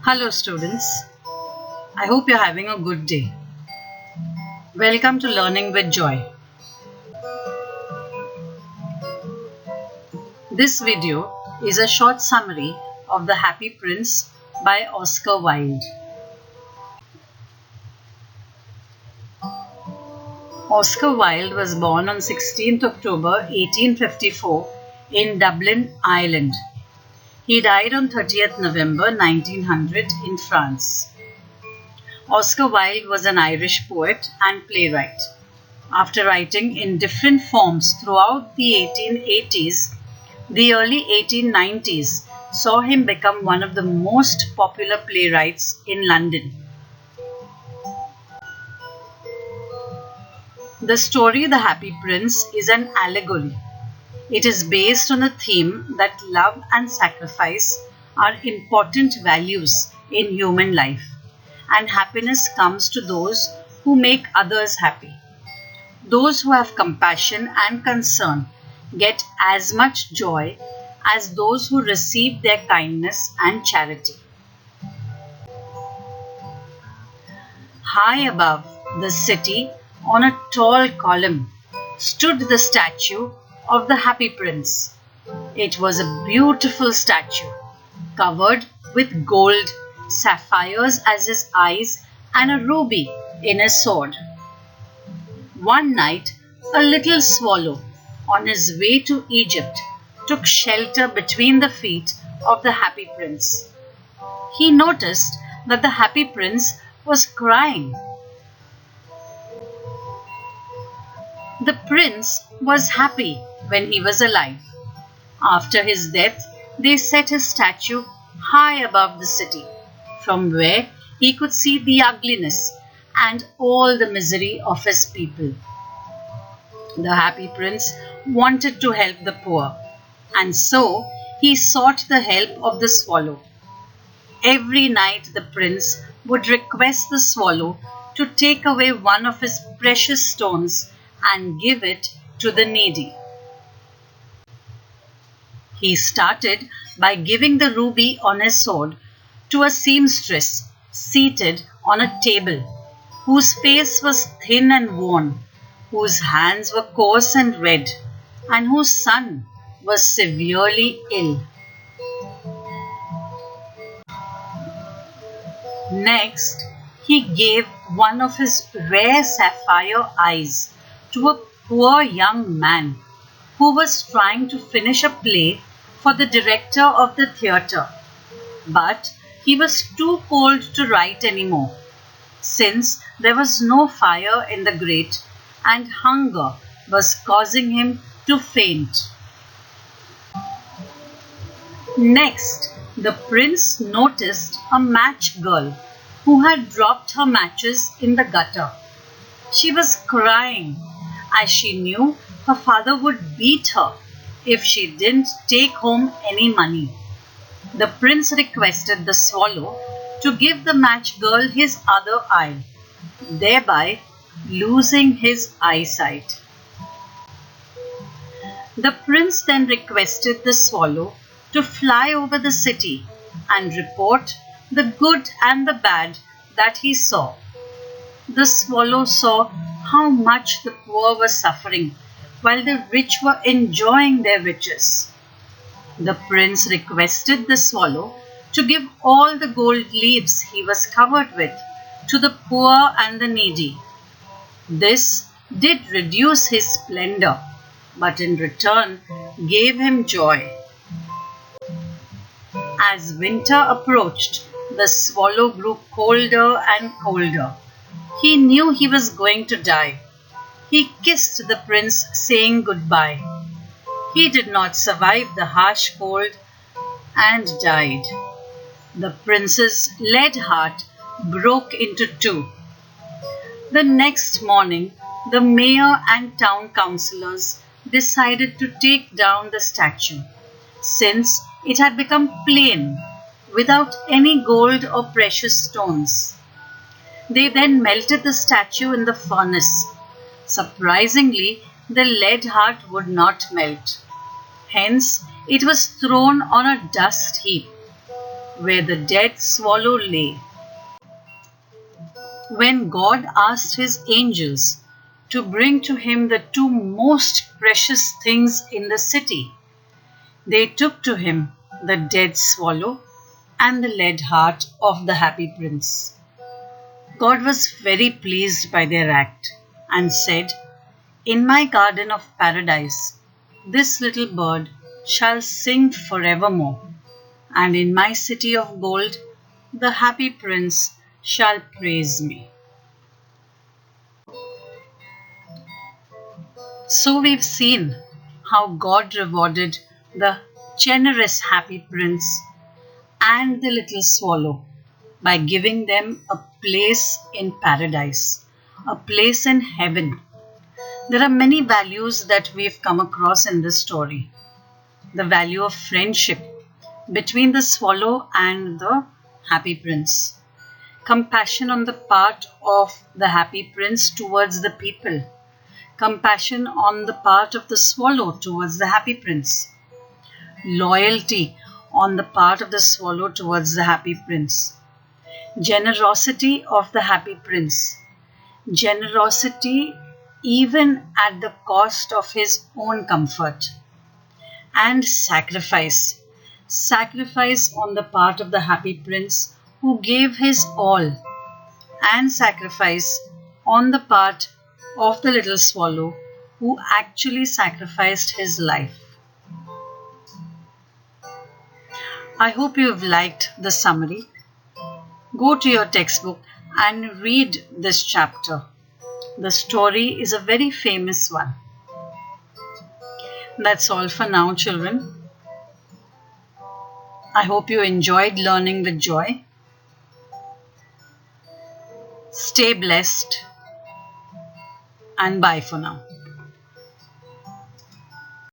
Hello students, I hope you're having a good day. Welcome to Learning with Joy. This video is a short summary of The Happy Prince by Oscar Wilde. Oscar Wilde was born on 16th October 1854 in Dublin, Ireland. He died on 30th November 1900 in France. Oscar Wilde was an Irish poet and playwright. After writing in different forms throughout the 1880s, the early 1890s saw him become one of the most popular playwrights in London. The story The Happy Prince is an allegory. It is based on a theme that love and sacrifice are important values in human life, and happiness comes to those who make others happy. Those who have compassion and concern get as much joy as those who receive their kindness and charity. High above the city, on a tall column, stood the statue of the Happy Prince. It was a beautiful statue, covered with gold, sapphires as his eyes, and a ruby in his sword. One night, a little swallow, on his way to Egypt, took shelter between the feet of the Happy Prince. He noticed that the Happy Prince was crying. The prince was happy when he was alive. After his death, they set his statue high above the city, from where he could see the ugliness and all the misery of his people. The Happy Prince wanted to help the poor, and so he sought the help of the swallow. Every night the prince would request the swallow to take away one of his precious stones and give it to the needy. He started by giving the ruby on his sword to a seamstress seated on a table, whose face was thin and worn, whose hands were coarse and red, and whose son was severely ill. Next, he gave one of his rare sapphire eyes to a poor young man who was trying to finish a play for the director of the theatre. But he was too cold to write anymore, since there was no fire in the grate and hunger was causing him to faint. Next, the prince noticed a match girl who had dropped her matches in the gutter. She was crying, as she knew her father would beat her if she didn't take home any money. The prince requested the swallow to give the match girl his other eye, thereby losing his eyesight. The prince then requested the swallow to fly over the city and report the good and the bad that he saw. The swallow saw how much the poor were suffering while the rich were enjoying their riches. The prince requested the swallow to give all the gold leaves he was covered with to the poor and the needy. This did reduce his splendor, but in return gave him joy. As winter approached, the swallow grew colder and colder. He knew he was going to die. He kissed the prince, saying goodbye. He did not survive the harsh cold and died. The prince's lead heart broke into two. The next morning, the mayor and town councillors decided to take down the statue, since it had become plain, without any gold or precious stones. They then melted the statue in the furnace. Surprisingly, the lead heart would not melt. Hence, It was thrown on a dust heap where the dead swallow lay. When God asked his angels to bring to him the two most precious things in the city, they took to him the dead swallow and the lead heart of the happy prince. God was very pleased by their act and said, "In my garden of paradise, this little bird shall sing forevermore, and in my city of gold, the happy prince shall praise me." So we've seen how God rewarded the generous happy prince and the little swallow by giving them a place in paradise, a place in heaven. There are many values that we've come across in this story. The value of friendship between the swallow and the happy prince. Compassion on the part of the happy prince towards the people. Compassion on the part of the swallow towards the happy prince. Loyalty on the part of the swallow towards the happy prince. Generosity of the happy prince. Generosity even at the cost of his own comfort. And sacrifice. Sacrifice on the part of the happy prince who gave his all. And sacrifice on the part of the little swallow who actually sacrificed his life. I hope you have liked the summary. Go to your textbook and read this chapter. The story is a very famous one. That's all for now, children. I hope you enjoyed learning with joy. Stay blessed and bye for now.